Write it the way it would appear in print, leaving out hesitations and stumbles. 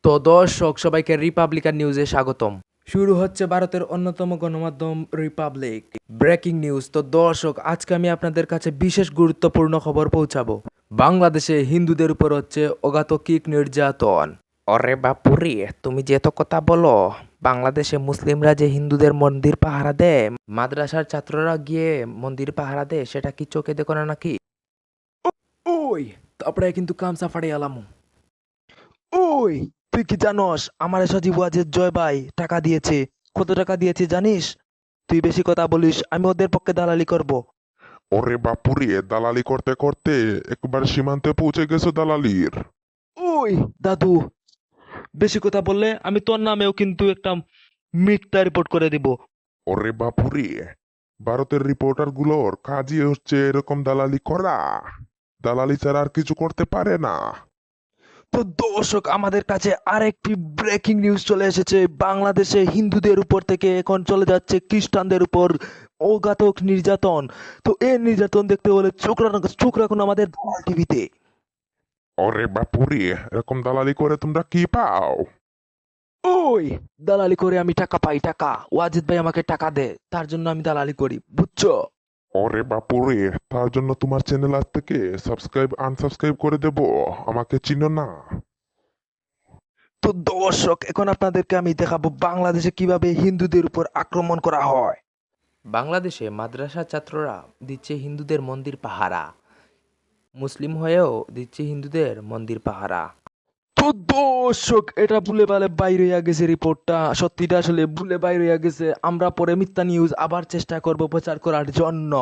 তো দর্শক সবাইকে রিপাবলিকান নিউজে স্বাগতম। শুরু হচ্ছে ভারতের অন্যতম গণমাধ্যম রিপাবলিক ব্রেকিং নিউজ। তো দর্শক, আজকে আমি আপনাদের কাছে বিশেষ গুরুত্বপূর্ণ খবর পৌঁছাবো। বাংলাদেশে হিন্দুদের উপর হচ্ছে অঘাতকিক নির্যাতন। অরে বাপুরে, তুমি যে এত কথা বলো, বাংলাদেশে মুসলিমরা যে হিন্দুদের মন্দির পাহারা দেয়, মাদ্রাসার ছাত্ররা গিয়ে মন্দির পাহারা দেয়, সেটা কি চোখে দেখো না নাকি? ওই, তারপরে কিন্তু কামসা ফাড়ে আলামু। ওই, তুই কি জানোস আমার সজীব ওয়াজেদ জয় ভাই টাকা দিয়েছে? কত টাকা দিয়েছে জানিস? তুই বেশি কথা বলিস, আমি ওদের পক্ষে দালালি করব। ওরে বাপুরে, দালালি করতে করতে একবার সীমান্তে পৌঁছে গেছো দালালির। ওই দাদু, বেশি কথা বললে আমি তোর নামেও কিন্তু একটা মিথ্যা রিপোর্ট করে দিব। ওরে বাপুরে, ভারতের রিপোর্টার গুলোর কাজই হচ্ছে এরকম দালালি করা। দালালি ছাড়া আর কিছু করতে পারে না। তো দর্শক, আমাদের কাছে আরেকটি ব্রেকিং নিউজ চলে এসেছে। বাংলাদেশে হিন্দুদের উপর থেকে এখন চলে যাচ্ছে খ্রিস্টানদের উপর অঘাতক নির্যাতন। তো এই নির্যাতন দেখতে হলে চোখ রাখুন আমাদের টিভিতে। ওরে বাপুরে, এরকম দালালি করে তোমরা কি পাও? ওই, দালালি করে আমি টাকা পাই। টাকা ওয়াজিদ ভাই আমাকে টাকা দেয়, তার জন্য আমি দালালি করি, বুঝছো? ওরে বাপুরে, তার জন্য তোমার চ্যানেল আজ থেকে সাবস্ক্রাইব আনসাবস্ক্রাইব করে দেব। আমাকে চিনো না? তো দর্শক, এখন আপনাদেরকে আমি দেখাবো বাংলাদেশে কিভাবে হিন্দুদের উপর আক্রমণ করা হয়। বাংলাদেশে মাদ্রাসা ছাত্ররা দিচ্ছে হিন্দুদের মন্দির পাহারা, মুসলিম হয়েও দিচ্ছে হিন্দুদের মন্দির পাহারা। তো দর্শক, এটা ভুলে ভালে বাইরে হয়ে গেছে, রিপোর্টটা সত্যিটা আসলে ভুলে বাইরে হয়ে গেছে। আমরা পরে মিথ্যা নিউজ আবার চেষ্টা করব প্রচার করার জন্য।